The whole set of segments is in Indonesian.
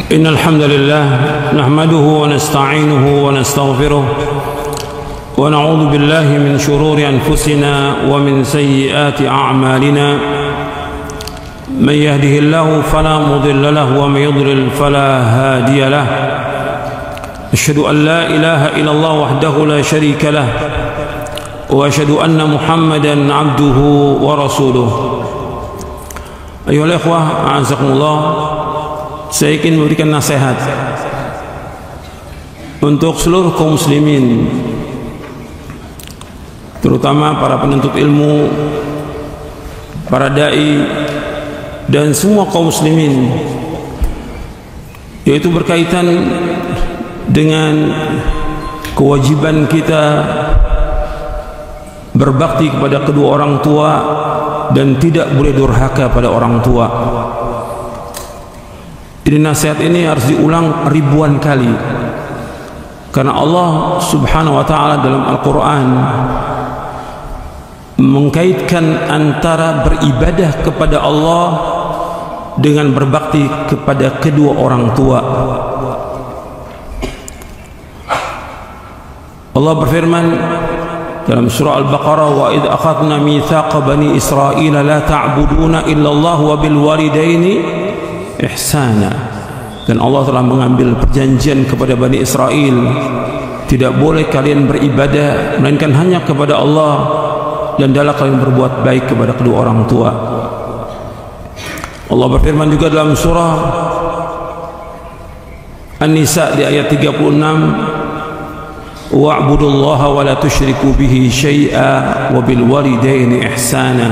إن الحمد لله نحمده ونستعينه ونستغفره ونعوذ بالله من شرور أنفسنا ومن سيئات أعمالنا من يهده الله فلا مضل له ومن يضلل فلا هادي له أشهد أن لا إله إلا الله وحده لا شريك له وأشهد أن محمدا عبده ورسوله. أيها الإخوة أعزكم الله, saya ingin memberikan nasihat untuk seluruh kaum muslimin, terutama para penuntut ilmu, para dai, dan semua kaum muslimin, yaitu berkaitan dengan kewajiban kita berbakti kepada kedua orang tua dan tidak boleh durhaka pada orang tua. Ini nasihat ini harus diulang ribuan kali, karena Allah subhanahu wa ta'ala dalam Al-Quran mengkaitkan antara beribadah kepada Allah dengan berbakti kepada kedua orang tua. Allah berfirman dalam surah Al-Baqarah, wa idh akhadna mithaqa bani Israila la ta'buduna illallah wa bil walidaini ihsana. Dan Allah telah mengambil perjanjian kepada Bani Israel, tidak boleh kalian beribadah melainkan hanya kepada Allah, dan hendaklah kalian berbuat baik kepada kedua orang tua. Allah berfirman juga dalam surah An-Nisa di ayat 36, wa'budullaha wa la tusyriku bihi syai'a wa bil walidaini ihsana.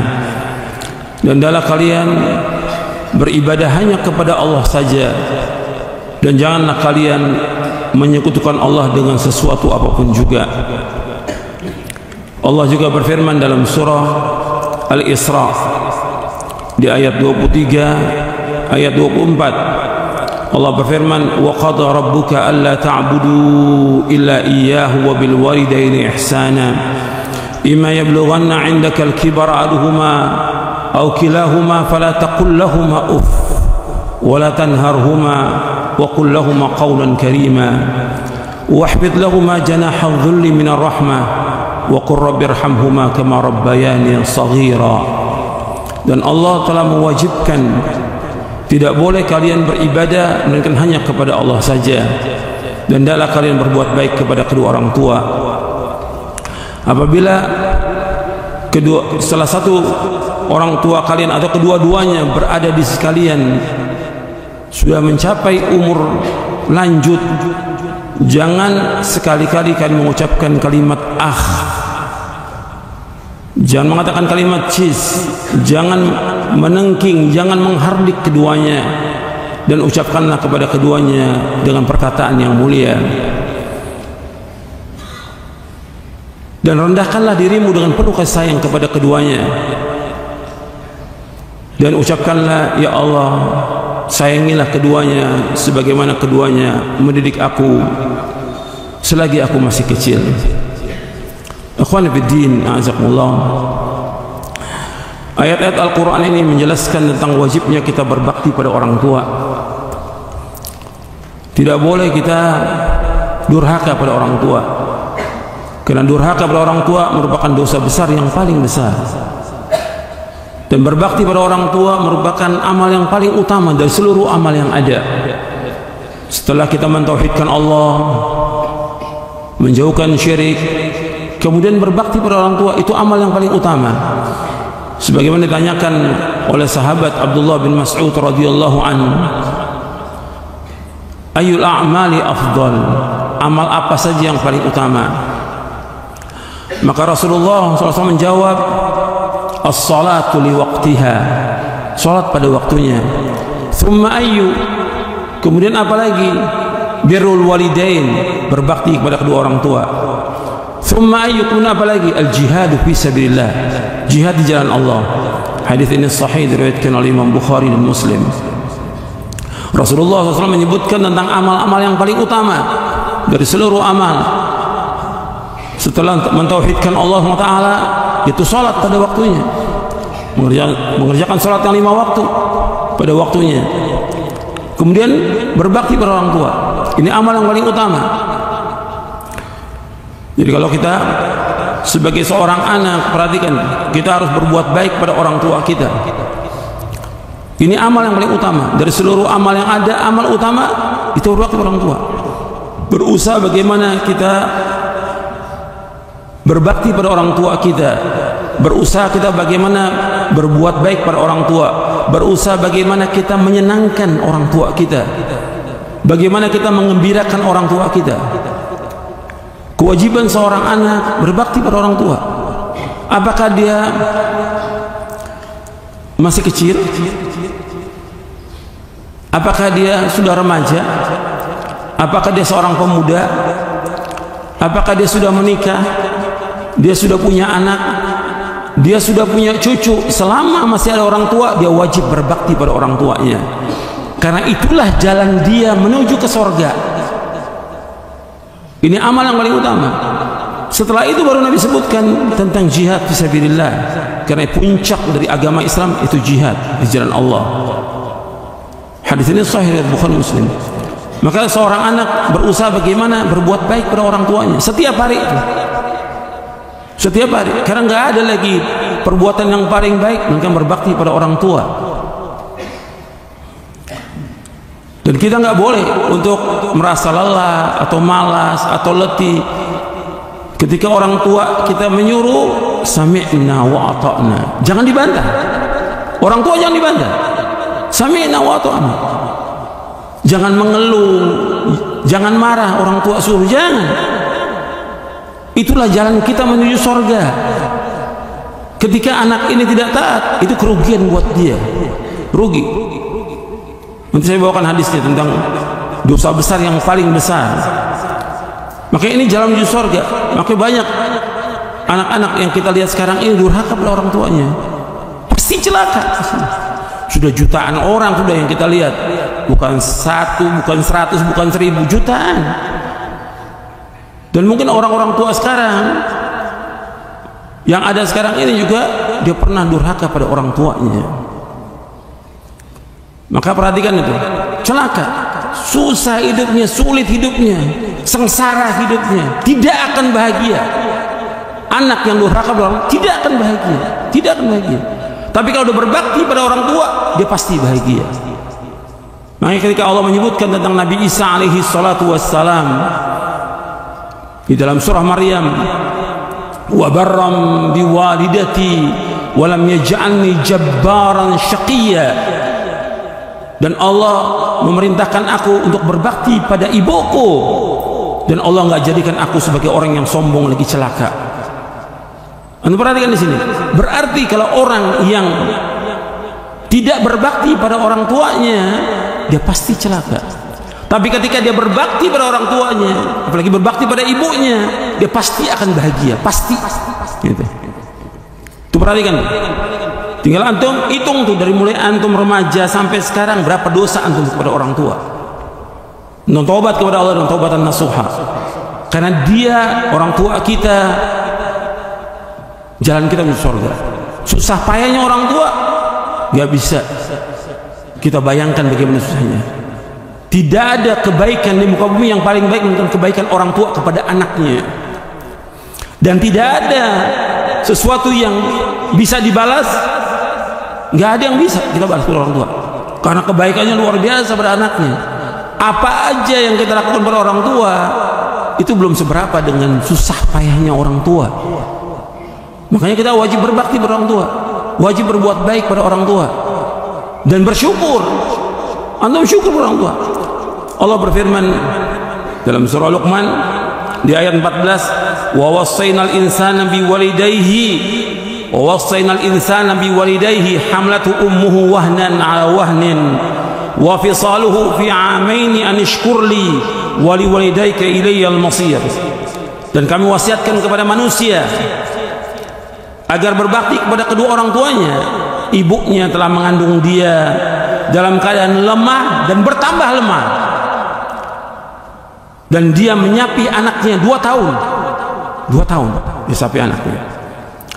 Dan hendaklah kalian beribadah hanya kepada Allah saja, dan janganlah kalian menyekutukan Allah dengan sesuatu apapun juga. Allah juga berfirman dalam surah Al-Isra di ayat 23 ayat 24, Allah berfirman, wa qada rabbuka alla ta'budu illa iyyahu wa bil walidaini ihsana imma yablughanna 'indaka al-kibara ahaduhuma أو كلاهما فلا تقل لهما أف ولا تنهرهما وقل لهما قولا كريما واحفظ لهما جناح الذل من الرحمة وقل رب ارحمهما كما ربياني صغيرا. Dan Allah telah mewajibkan tidak boleh kalian beribadah melainkan hanya kepada Allah saja, dan hendaklah kalian berbuat baik kepada kedua orang tua. Apabila salah satu orang tua kalian atau kedua-duanya berada di sisi kalian sudah mencapai umur lanjut, jangan sekali-kali kalian mengucapkan kalimat jangan mengatakan kalimat cis, jangan menengking, jangan menghardik keduanya, dan ucapkanlah kepada keduanya dengan perkataan yang mulia. Dan rendahkanlah dirimu dengan penuh kasih sayang kepada keduanya, dan ucapkanlah, ya Allah, sayangilah keduanya sebagaimana keduanya mendidik aku selagi aku masih kecil. Ikhwan fiddin, a'azakumullah. Ayat-ayat Al-Quran ini menjelaskan tentang wajibnya kita berbakti pada orang tua. Tidak boleh kita durhaka pada orang tua, karena durhaka pada orang tua merupakan dosa besar yang paling besar. Dan berbakti pada orang tua merupakan amal yang paling utama dari seluruh amal yang ada. Setelah kita mentauhidkan Allah, menjauhkan syirik, kemudian berbakti pada orang tua, itu amal yang paling utama. Sebagaimana ditanyakan oleh sahabat Abdullah bin Mas'ud radhiyallahu anhu, ayyul a'mali afdal, amal apa saja yang paling utama? Maka Rasulullah SAW menjawab, as-salatu li waqtiha, salat pada waktunya. Thumma ayyu, kemudian apa lagi? Birrul walidain, berbakti kepada kedua orang tua. Thumma ayyu, kemudian apa lagi? Al-jihadu fi sabilillah, jihad di jalan Allah. Hadis ini sahih diriwayatkan oleh Imam Bukhari dan Muslim. Rasulullah SAW menyebutkan tentang amal-amal yang paling utama dari seluruh amal setelah mentauhidkan Allah SWT, itu salat pada waktunya, mengerjakan salat yang 5 waktu pada waktunya. Kemudian berbakti pada orang tua. Ini amal yang paling utama. Jadi kalau kita sebagai seorang anak, perhatikan, kita harus berbuat baik pada orang tua kita. Ini amal yang paling utama. Dari seluruh amal yang ada, amal utama itu berbakti pada orang tua. Berusaha bagaimana kita berbakti pada orang tua kita. Berusaha kita bagaimana berbuat baik pada orang tua. Berusaha bagaimana kita menyenangkan orang tua kita. Bagaimana kita mengembirakan orang tua kita. Kewajiban seorang anak berbakti pada orang tua. Apakah dia masih kecil? Apakah dia sudah remaja? Apakah dia seorang pemuda? Apakah dia sudah menikah? Dia sudah punya anak? Dia sudah punya cucu? Selama masih ada orang tua, dia wajib berbakti pada orang tuanya. Karena itulah jalan dia menuju ke surga. Ini amal yang paling utama. Setelah itu baru Nabi sebutkan tentang jihad fisabilillah. Karena puncak dari agama Islam itu jihad di jalan Allah. Hadis ini sahih dari Bukhari Muslim. Maka seorang anak berusaha bagaimana berbuat baik pada orang tuanya setiap hari itu. Setiap hari. Karena nggak ada lagi perbuatan yang paling baik melainkan berbakti pada orang tua. Dan kita nggak boleh untuk merasa lelah atau malas atau letih ketika orang tua kita menyuruh sami'na wa ata'na. Jangan dibantah. Orang tua jangan dibantah. Sami'na wa ata'na. Jangan mengeluh, jangan marah orang tua suruh, jangan. Itulah jalan kita menuju surga. Ketika anak ini tidak taat, itu kerugian buat dia. Rugi. Nanti saya bawakan hadisnya tentang dosa besar yang paling besar. Maka ini jalan menuju surga. Maka banyak anak-anak yang kita lihat sekarang ini durhaka pada orang tuanya. Pasti celaka. Sudah jutaan orang sudah yang kita lihat. Bukan 1, bukan 100, bukan 1000, jutaan. Dan mungkin orang-orang tua sekarang yang ada sekarang ini juga dia pernah durhaka pada orang tuanya. Maka perhatikan itu, celaka, susah hidupnya, sulit hidupnya, sengsara hidupnya, tidak akan bahagia. Anak yang durhaka pada orang tidak akan bahagia, tidak akan bahagia. Tapi kalau dia berbakti pada orang tua, dia pasti bahagia. Makanya ketika Allah menyebutkan tentang Nabi Isa alaihi salatu wassalam di dalam surah Maryam, wa barram biwalidati wa lam yaj'alni jabbaran syaqiyya. Dan Allah memerintahkan aku untuk berbakti pada ibuku, dan Allah nggak jadikan aku sebagai orang yang sombong lagi celaka. Anda perhatikan di sini. Berarti kalau orang yang tidak berbakti pada orang tuanya, dia pasti celaka. Tapi ketika dia berbakti pada orang tuanya, apalagi berbakti pada ibunya, dia pasti akan bahagia, pasti. Gitu. Itu perhatikan. Tinggal antum hitung tuh dari mulai antum remaja sampai sekarang berapa dosa antum kepada orang tua. Non taubat kepada Allah dan taubatan nasuha. Karena dia orang tua kita, jalan kita menuju surga. Susah payahnya orang tua nggak bisa kita bayangkan bagaimana susahnya. Tidak ada kebaikan di muka bumi yang paling baik melainkan kebaikan orang tua kepada anaknya. Dan tidak ada sesuatu yang bisa dibalas, nggak ada yang bisa kita balas pada orang tua, karena kebaikannya luar biasa pada anaknya. Apa aja yang kita lakukan pada orang tua itu belum seberapa dengan susah payahnya orang tua. Makanya kita wajib berbakti pada orang tua, wajib berbuat baik pada orang tua, dan bersyukur. Antum syukur pada orang tua. Allah berfirman dalam surah Luqman di ayat 14, wa wassaynal insana biwalidayhi وَوَصَّيْنَا الْإِنسَانَ بِوَالِدَيْهِ حَمْلَتْهُ أُمُّهُ وَهْنًا عَلَى وَهْنٍ وَفِصَالُهُ فِي عَامَيْنِ أَنِ اشْكُرْ لِي وَلِوَالِدَيْكَ إِلَيَّ الْمَصِيرُ. Dan kami wasiatkan kepada manusia agar berbakti kepada kedua orang tuanya. Ibunya telah mengandung dia dalam keadaan lemah dan bertambah lemah, dan dia menyapi anaknya 2 tahun. 2 tahun disapi anaknya.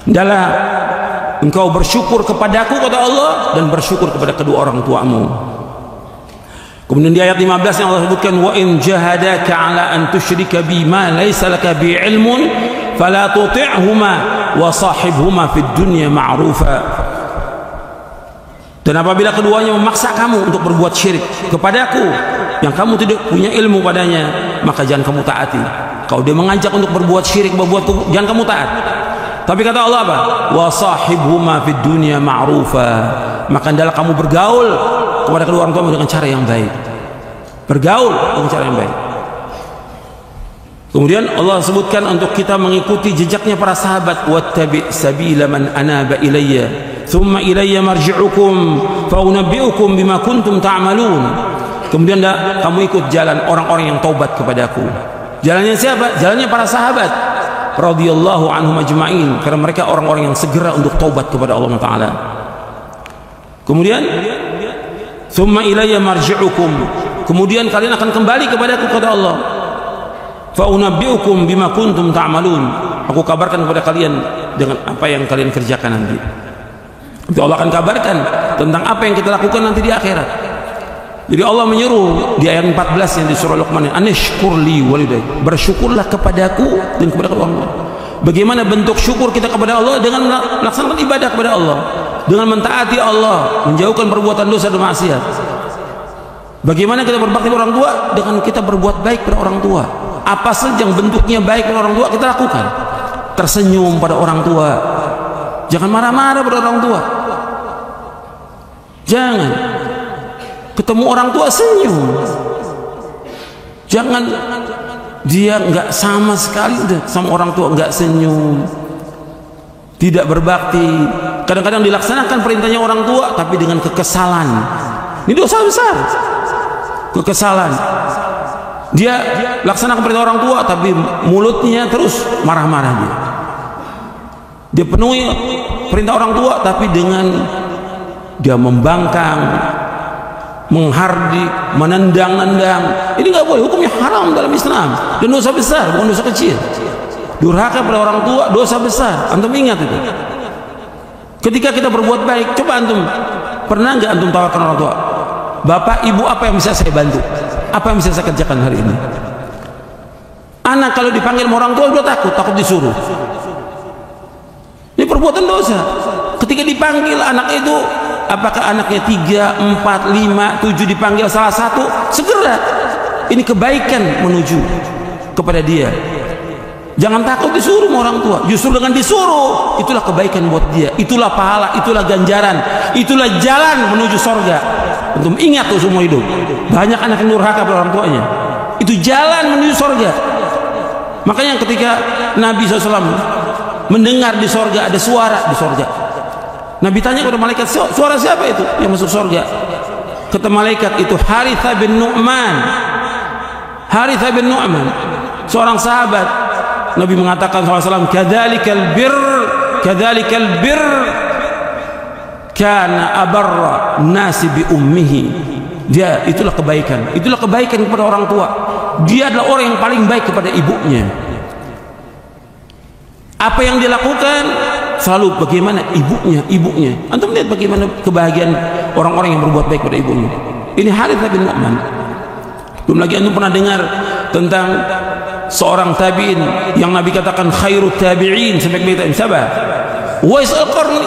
Adalah engkau bersyukur kepadaku, kata Allah, dan bersyukur kepada kedua orang tuamu. Kemudian di ayat 15 yang Allah sebutkan, wa in jahadaka ala an tusyrika bi ma laysa laka bi ilmun fala tuti'huma wa sahibhuma fid dunya ma'rufa. Dan apabila keduanya memaksa kamu untuk berbuat syirik kepadaku yang kamu tidak punya ilmu padanya, maka jangan kamu taati. Kalau dia mengajak untuk berbuat syirik, jangan kamu taat. Tapi kata Allah apa? Wa sahibhuma fid dunya ma'rufa. Maka hendaklah kamu bergaul kepada kedua orang tuamu dengan cara yang baik. Bergaul dengan cara yang baik. Kemudian Allah sebutkan untuk kita mengikuti jejaknya para sahabat, wattabi' sabila man anaba ilayya thumma ilayya marji'ukum fa unabbi'ukum bima kuntum ta'malun. Kemudian kamu ikut jalan orang-orang yang taubat kepadaku. Jalannya siapa? Jalannya para sahabat radhiyallahu anhum ajma'in, karena mereka orang-orang yang segera untuk taubat kepada Allah Ta'ala. Kemudian thumma ilayya marji'ukum, kemudian kalian akan kembali kepadaku, kata Allah. Fa unabbi'ukum bima kuntum ta'malun, aku kabarkan kepada kalian dengan apa yang kalian kerjakan nanti. Itu Allah akan kabarkan tentang apa yang kita lakukan nanti di akhirat. Jadi Allah menyuruh di ayat 14 yang di surah Luqman, anishkurli walidayk, bersyukurlah kepadaku dan kepada Allah. Bagaimana bentuk syukur kita kepada Allah? Dengan melaksanakan ibadah kepada Allah, dengan mentaati Allah, menjauhkan perbuatan dosa dan maksiat. Bagaimana kita berbakti pada orang tua? Dengan kita berbuat baik pada orang tua. Apa saja yang bentuknya baik pada orang tua kita lakukan. Tersenyum pada orang tua, jangan marah-marah pada orang tua. Jangan ketemu orang tua senyum. Jangan dia nggak sama sekali sama orang tua, nggak senyum, tidak berbakti. Kadang-kadang dilaksanakan perintahnya orang tua tapi dengan kekesalan. Ini dosa besar. Kekesalan. Dia laksanakan perintah orang tua tapi mulutnya terus marah-marah dia. Dia penuhi perintah orang tua tapi dengan dia membangkang, menghardik, menendang-nendang. Ini nggak boleh, hukumnya haram dalam Islam dan dosa besar, bukan dosa kecil. Durhaka pada orang tua dosa besar. Antum ingat itu. Ketika kita berbuat baik, coba antum pernah nggak antum tawarkan orang tua, bapak ibu apa yang bisa saya bantu, apa yang bisa saya kerjakan hari ini? Anak kalau dipanggil sama orang tua udah takut disuruh. Ini perbuatan dosa. Ketika dipanggil anak itu, apakah anaknya 3, 4, 5, 7 dipanggil salah satu, segera. Ini kebaikan menuju kepada dia. Jangan takut disuruh sama orang tua. Justru dengan disuruh, itulah kebaikan buat dia. Itulah pahala, itulah ganjaran, itulah jalan menuju sorga. Untuk ingat tuh semua hidup. Banyak anak yang durhaka pada orang tuanya. Itu jalan menuju sorga. Makanya ketika Nabi SAW mendengar di sorga ada suara di sorga, Nabi tanya kepada malaikat, suara siapa itu yang masuk surga? Kata malaikat, itu Harithah bin Nu'man. Harithah bin Nu'man, seorang sahabat. Nabi mengatakan SAW, kadzalikal bir kana abarra nasi bi ummihi. Dia itulah kebaikan kepada orang tua. Dia adalah orang yang paling baik kepada ibunya. Apa yang dia lakukan selalu bagaimana ibunya. Antum lihat bagaimana kebahagiaan orang-orang yang berbuat baik pada ibunya. Ini Harithah bin Nu'man. Belum lagi antum pernah dengar tentang seorang tabi'in yang Nabi katakan khairut tabi'in, sebaik-baik tabi'in, siapa? Uwais al-Qarni.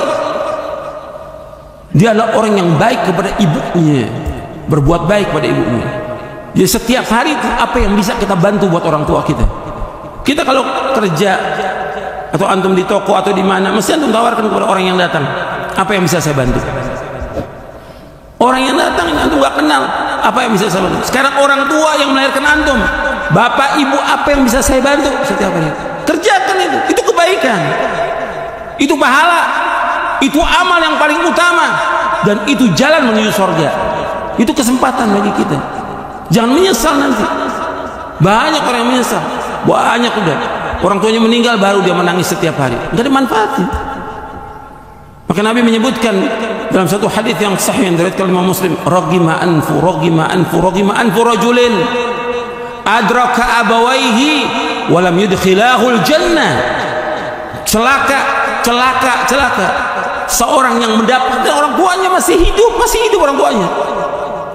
Dia adalah orang yang baik kepada ibunya, berbuat baik pada ibunya. Jadi setiap hari apa yang bisa kita bantu buat orang tua kita. Kita kalau kerja atau antum di toko atau di mana, mesti antum tawarkan kepada orang yang datang, apa yang bisa saya bantu? Orang yang datang ini antum gak kenal, apa yang bisa saya bantu? Sekarang orang tua yang melahirkan antum, bapak ibu, apa yang bisa saya bantu? Setiap hari kerjakan itu kebaikan, itu pahala, itu amal yang paling utama, dan itu jalan menuju surga. Itu kesempatan bagi kita. Jangan menyesal nanti. Banyak orang yang menyesal, banyak udah orang tuanya meninggal baru dia menangis setiap hari, nggak ada manfaatnya. Maka Nabi menyebutkan dalam satu hadis yang sahih yang diriwayatkan oleh Imam Muslim, ragima anfu rajulin adraka abawaihi wa lam yudkhilahul jannah. Celaka seorang yang mendapatkan orang tuanya masih hidup orang tuanya,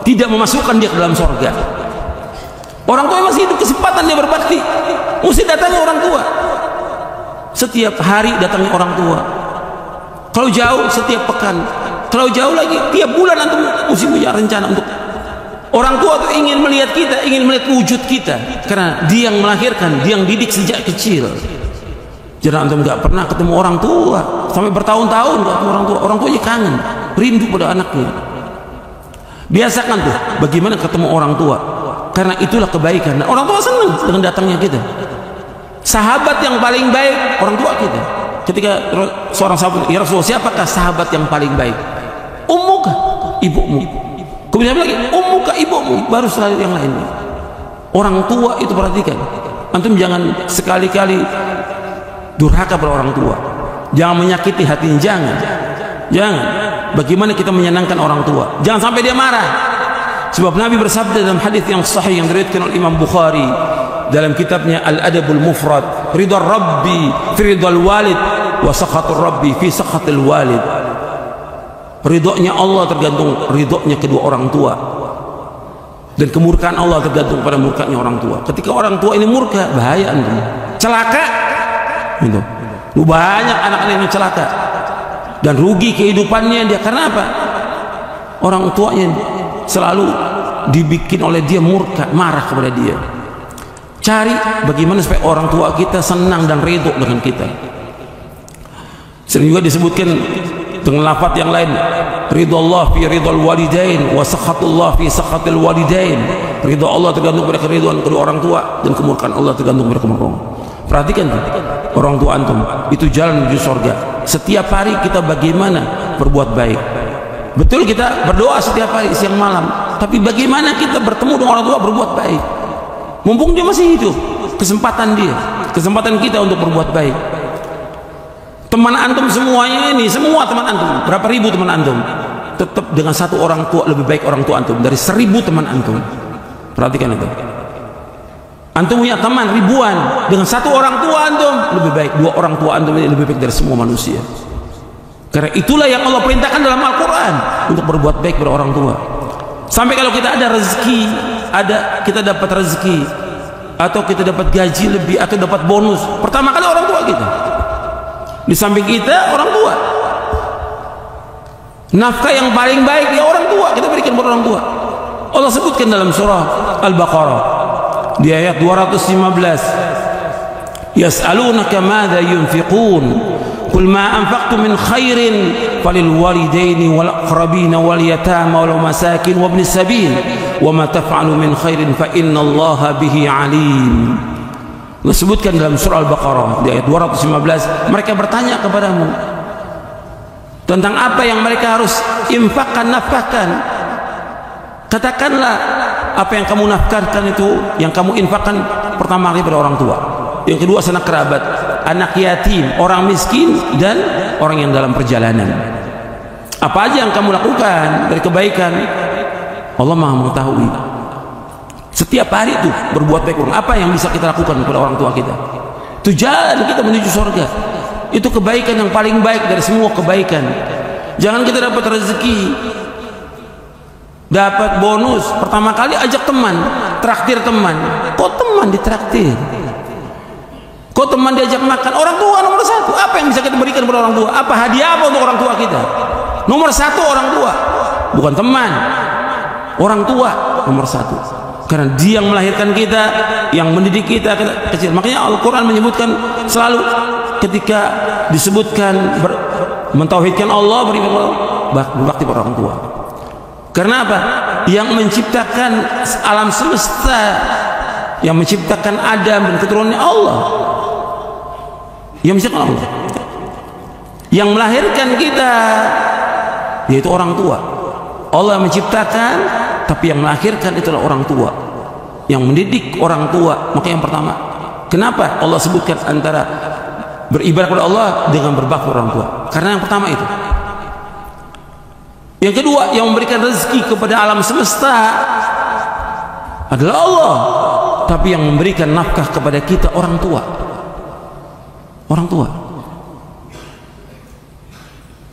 tidak memasukkan dia ke dalam surga. Orang tua masih hidup, kesempatan dia berbakti, mesti datangi orang tua. Setiap hari datangi orang tua. Kalau jauh setiap pekan, kalau jauh lagi tiap bulan antum mesti punya rencana untuk orang tua itu ingin melihat kita, ingin melihat wujud kita, karena dia yang melahirkan, dia yang didik sejak kecil. Jangan antum nggak pernah ketemu orang tua sampai bertahun-tahun nggak ketemu orang tua. Orang tuanya kangen, rindu pada anaknya. Biasakan tuh bagaimana ketemu orang tua, karena itulah kebaikan. Nah, orang tua senang dengan datangnya kita. Sahabat yang paling baik orang tua kita. Ketika seorang sahabat, ya Rasulullah, siapakah sahabat yang paling baik? Ummuka, ibumu. Kemudian lagi, ummuka, ibumu, baru setelah yang lainnya. Orang tua itu perhatikan. Antum jangan sekali-kali durhaka pada orang tua. Jangan menyakiti hatinya, jangan. Jangan. Bagaimana kita menyenangkan orang tua? Jangan sampai dia marah. Sebab Nabi bersabda dalam hadis yang sahih yang diriwayatkan oleh Imam Bukhari dalam kitabnya Al-Adabul Mufrad, ridha Rabbi fi ridhal walid wa sakhatur Rabbi fi sakhatil walid. Ridhonya Allah tergantung ridhonya kedua orang tua, dan kemurkaan Allah tergantung pada murkanya orang tua. Ketika orang tua ini murka, bahaya antum, celaka gitu. Banyak anak-anak yang celaka dan rugi kehidupannya dia. Karena apa? Orang tuanya selalu dibikin oleh dia murka, marah kepada dia. Cari bagaimana supaya orang tua kita senang dan ridho dengan kita. Sering juga disebutkan dengan lafaz yang lain, ridha fi ridhal walidain wa sakhatullah fi sakhatil walidain. Ridha Allah tergantung pada keridhaan kedua orang tua, dan kemurkaan Allah tergantung pada kemurkaan. Perhatikan tuh, orang tua antum itu jalan menuju surga. Setiap hari kita bagaimana berbuat baik. Betul kita berdoa setiap hari siang malam, tapi bagaimana kita bertemu dengan orang tua berbuat baik? Mumpung dia masih hidup, kesempatan dia, kesempatan kita untuk berbuat baik. Teman antum semuanya ini, semua teman antum, berapa ribu teman antum, tetap dengan satu orang tua lebih baik orang tua antum dari 1000 teman antum. Perhatikan itu. Antum punya teman ribuan, dengan satu orang tua antum lebih baik 2 orang tua antum ini lebih baik dari semua manusia. Karena itulah yang Allah perintahkan dalam Al-Quran, untuk berbuat baik pada orang tua. Sampai kalau kita ada rezeki, kita dapat rezeki, atau kita dapat gaji lebih, atau dapat bonus, pertama kali orang tua kita. Di samping kita orang tua. Nafkah yang paling baik ya orang tua, kita berikan kepada orang tua. Allah sebutkan dalam surah Al-Baqarah di ayat 215, yas'alunaka madza yunfiqun qul ma anfaqtum min khairin falil walidaini wal aqrabina wal yatama wal masakin wa ibnis sabil wa ma taf'alu min khairin fa innallaha bihi alim. Disebutkan dalam surah Al-Baqarah di ayat 215, mereka bertanya kepadamu tentang apa yang mereka harus infakkan, nafkahkan. Katakanlah apa yang kamu nafkahkan itu, yang kamu infakkan pertama kali pada orang tua, yang kedua sanak kerabat, anak yatim, orang miskin, dan orang yang dalam perjalanan. Apa aja yang kamu lakukan dari kebaikan, Allah Maha mengetahui. Setiap hari itu berbuat baik. Apa yang bisa kita lakukan kepada orang tua kita? Itu jalan kita menuju surga. Itu kebaikan yang paling baik dari semua kebaikan. Jangan kita dapat rezeki, dapat bonus, pertama kali ajak teman, traktir teman. Kok teman ditraktir? Kok teman diajak makan? Orang tua nomor 1. Apa yang bisa kita berikan kepada orang tua? Apa hadiah apa untuk orang tua kita? Nomor 1 orang tua, bukan teman. Orang tua nomor 1. Karena dia yang melahirkan kita, yang mendidik kita kecil. Makanya Al-Quran menyebutkan selalu ketika disebutkan mentauhidkan Allah, berbakti pada orang tua. Karena apa? Yang menciptakan alam semesta, yang menciptakan Adam dan keturunannya Allah, yang menciptakan Allah, yang melahirkan kita, yaitu orang tua. Allah menciptakan, tapi yang melahirkan itulah orang tua, yang mendidik orang tua. Maka yang pertama, kenapa Allah sebutkan antara beribadah kepada Allah dengan berbakti orang tua? Karena yang pertama itu. Yang kedua, yang memberikan rezeki kepada alam semesta adalah Allah, tapi yang memberikan nafkah kepada kita orang tua. Orang tua.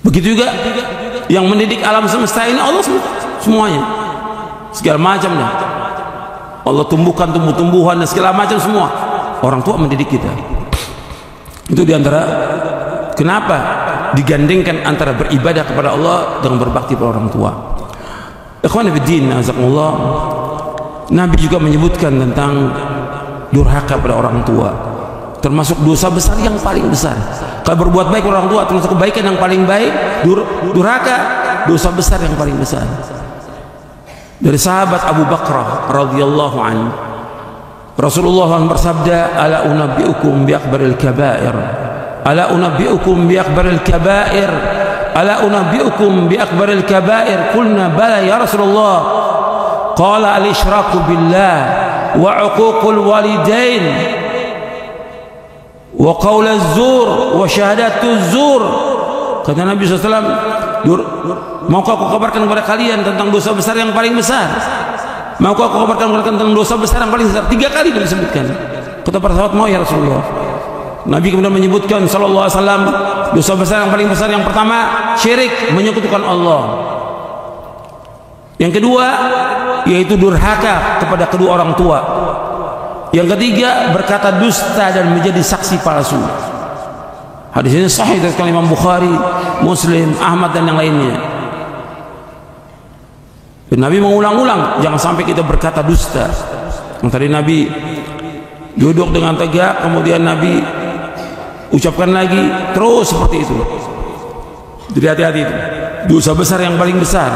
Begitu juga yang mendidik alam semesta ini Allah semuanya. segala macam dah. Allah tumbuhkan tumbuh-tumbuhan dan segala macam semua. Orang tua mendidik kita. Itu diantara kenapa digandengkan antara beribadah kepada Allah dengan berbakti pada orang tua. Ikhwan fillah, azakumullah. Nabi juga menyebutkan tentang durhaka pada orang tua, termasuk dosa besar yang paling besar. Kalau berbuat baik pada orang tua termasuk kebaikan yang paling baik, durhaka dosa besar yang paling besar. Dari sahabat Abu Bakrah radhiyallahu anhu, Rasulullah bersabda, ala unabbiukum bi akbaril kabair, ala unabbiukum bi akbaril kabair, ala unabbiukum bi akbaril kabair. Qulna bala ya Rasulullah. Qala al-isyraku billah wa uququl walidain wa qaulaz zur wa syahadatuz zur. Kata Nabi SAW, maukah aku kabarkan kepada kalian tentang dosa besar yang paling besar? Maukah aku kabarkan kepada kalian tentang dosa besar yang paling besar? 3 kali disebutkan. Kata para sahabat, mau ya Rasulullah. Nabi kemudian menyebutkan sallallahu alaihi wasallam, dosa besar yang paling besar yang pertama syirik, menyekutukan Allah. Yang kedua yaitu durhaka kepada kedua orang tua. Yang ketiga berkata dusta dan menjadi saksi palsu. Hadis ini sahih dari Imam Bukhari, Muslim, Ahmad dan yang lainnya. Dan Nabi mengulang-ulang jangan sampai kita berkata dusta. Yang tadi Nabi duduk dengan tegak, kemudian Nabi ucapkan lagi terus seperti itu. Jadi hati-hati itu dosa besar yang paling besar.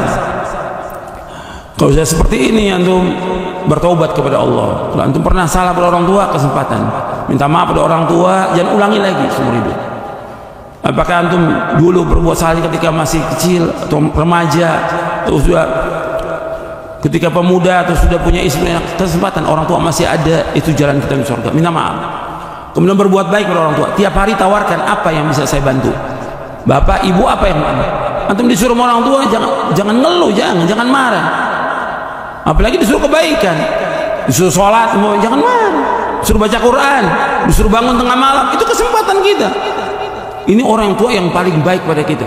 Kalau saya seperti ini, antum bertobat kepada Allah. Kalau antum pernah salah pada orang tua, kesempatan minta maaf pada orang tua, jangan ulangi lagi seumur hidup. Apakah antum dulu berbuat salah ketika masih kecil atau remaja, atau sudah ketika pemuda, atau sudah punya istri, kesempatan orang tua masih ada, itu jalan kita di surga. Minta maaf, kemudian berbuat baik pada orang tua. Tiap hari tawarkan apa yang bisa saya bantu. Bapak, ibu, apa yang antum disuruh sama orang tua, jangan ngeluh, jangan marah. Apalagi disuruh kebaikan, disuruh sholat, jangan marah. Disuruh baca Quran, disuruh bangun tengah malam, itu kesempatan kita. Ini orang tua yang paling baik pada kita.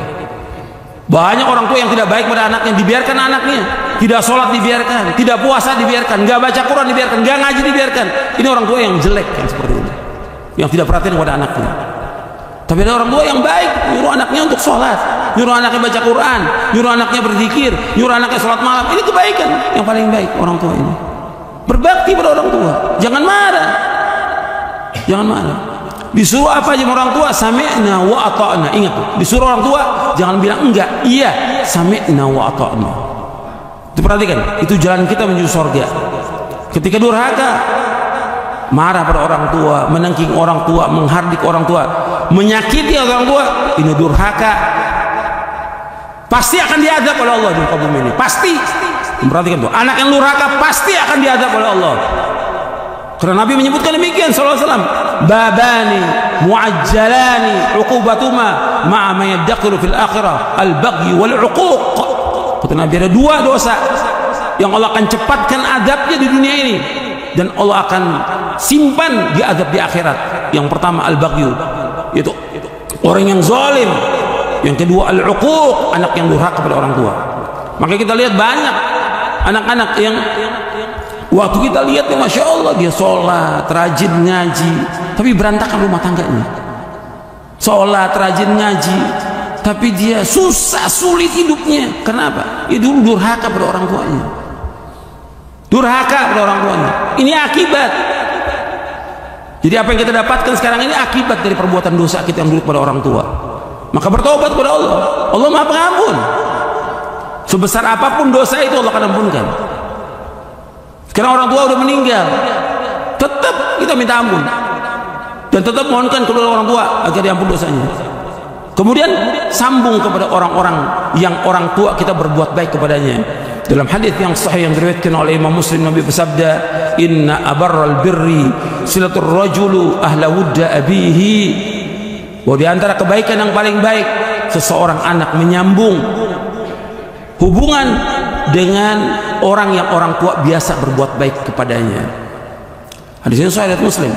Banyak orang tua yang tidak baik pada anaknya, dibiarkan anaknya tidak sholat, dibiarkan, tidak puasa, dibiarkan, nggak baca Quran, dibiarkan, nggak ngaji, dibiarkan. Ini orang tua yang jelek kan, seperti ini, yang tidak perhatian kepada anaknya. Tapi ada orang tua yang baik, nyuruh anaknya untuk sholat, nyuruh anaknya baca Quran, nyuruh anaknya berzikir, nyuruh anaknya sholat malam. Ini kebaikan yang paling baik orang tua ini. Berbakti pada orang tua, jangan marah, jangan marah. Disuruh apa aja orang tua, sami'na wa ata'na. Ingat tuh, disuruh orang tua jangan bilang enggak, iya, sami'na wa ata'na. Itu perhatikan, itu jalan kita menuju surga. Ketika durhaka, marah pada orang tua, menengking orang tua, menghardik orang tua, menyakiti orang tua, ini durhaka. Pasti akan diadab oleh Allah di muka bumi ini. Pasti. Perhatikan tuh, anak yang durhaka pasti akan diadab oleh Allah. Karena Nabi menyebutkan demikian sallallahu alaihi wasallam, babani muajjalani uqubatuma ma'a ma yadkhiru fil akhirah al-baghy wal 'uquq. Kata Nabi, ada 2 dosa yang Allah akan cepatkan adabnya di dunia ini dan Allah akan simpan di adab di akhirat. Yang pertama al-baghy, yaitu orang yang zalim. Yang kedua al-'uquq, anak yang durhaka kepada orang tua. Maka kita lihat banyak anak-anak yang waktu kita lihat, masya Allah, dia sholat, rajin ngaji, tapi berantakan rumah tangganya. Sholat, rajin ngaji, tapi dia susah, sulit hidupnya. Kenapa? Ya dulu durhaka pada orang tuanya. Durhaka pada orang tuanya. Ini akibat. Jadi apa yang kita dapatkan sekarang ini akibat dari perbuatan dosa kita yang dulu pada orang tua. Maka bertobat kepada Allah. Allah Maha Pengampun. Sebesar apapun dosa itu Allah akan ampunkan. Sekarang orang tua udah meninggal, tetap kita minta ampun dan tetap mohonkan kepada orang tua agar diampun dosanya. Kemudian sambung kepada orang-orang yang orang tua kita berbuat baik kepadanya. Dalam hadis yang sahih yang diriwayatkan oleh Imam Muslim, Nabi bersabda, inna abarral birri silatur rajulu ahla wudda abihi. Bahwa di antara kebaikan yang paling baik, seseorang anak menyambung hubungan dengan orang yang orang tua biasa berbuat baik kepadanya. Hadis ini sahih riwayat Muslim.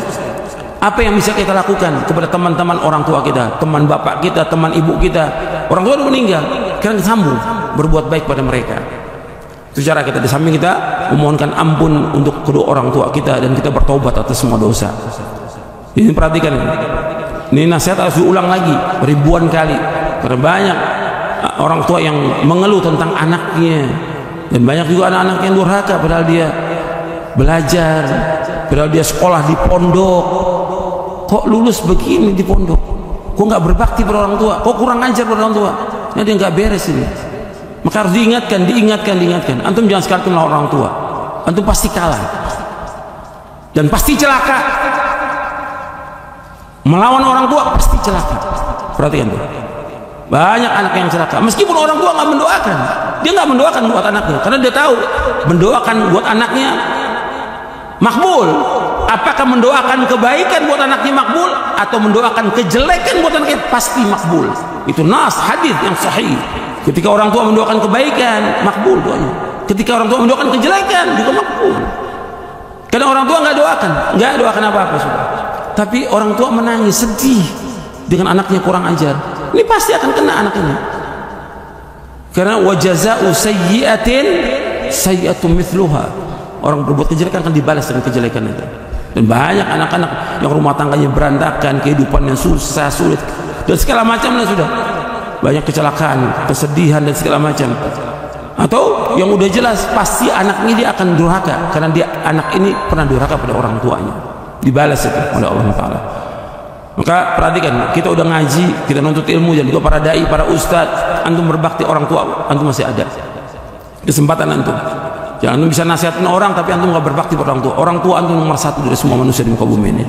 Apa yang bisa kita lakukan kepada teman-teman orang tua kita, teman bapak kita, teman ibu kita, orang tua sudah meninggal, kita sambung berbuat baik pada mereka. Itu cara kita, di samping kita memohonkan ampun untuk kedua orang tua kita dan kita bertobat atas semua dosa. Ini perhatikan, ini nasihat harus diulang lagi ribuan kali, karena banyak orang tua yang mengeluh tentang anaknya, dan banyak juga anak-anak yang durhaka padahal dia belajar, padahal dia sekolah di pondok. Kok lulus begini di pondok? Kok nggak berbakti pada orang tua? Kok kurang ajar pada orang tua? Ini dia nggak beres ini. Maka harus diingatkan. Antum jangan sekali melawan orang tua. Antum pasti kalah dan pasti celaka. Melawan orang tua pasti celaka. Perhatikan tuh. Banyak anak yang celaka. Meskipun orang tua nggak mendoakan, dia nggak mendoakan buat anaknya, karena dia tahu mendoakan buat anaknya makbul. Apakah mendoakan kebaikan buat anaknya makbul atau mendoakan kejelekan buat anaknya? Pasti makbul. Itu nas hadis yang sahih. Ketika orang tua mendoakan kebaikan, makbul doanya. Ketika orang tua mendoakan kejelekan, juga makbul. Karena orang tua nggak doakan apa-apa sudah. Tapi orang tua menangis, sedih dengan anaknya kurang ajar. Ini pasti akan kena anak ini. Karena wajaza'u sayyi'atin sayyi'atun mithluha. Orang berbuat kejelekan akan dibalas dengan kejelekan itu. Dan banyak anak-anak yang rumah tangganya berantakan, kehidupannya susah, sulit, dan segala macamnya sudah. Banyak kecelakaan, kesedihan dan segala macam. Atau yang udah jelas pasti anak ini dia akan durhaka, karena dia anak ini pernah durhaka pada orang tuanya. Dibalas itu oleh Allah Taala. Maka perhatikan, kita udah ngaji, kita nuntut ilmu, dan juga para dai, para ustadz, antum berbakti orang tua, antum masih ada kesempatan antum. Jangan antum bisa nasihatin orang tapi antum nggak berbakti pada orang tua. Orang tua antum nomor satu dari semua manusia di muka bumi ini.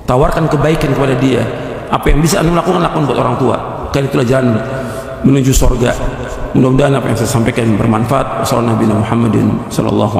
Tawarkan kebaikan kepada dia. Apa yang bisa antum lakukan buat orang tua. Karena itulah jalan menuju surga. Mudah-mudahan apa yang saya sampaikan bermanfaat. Wassalamualaikum warahmatullahi wabarakatuh.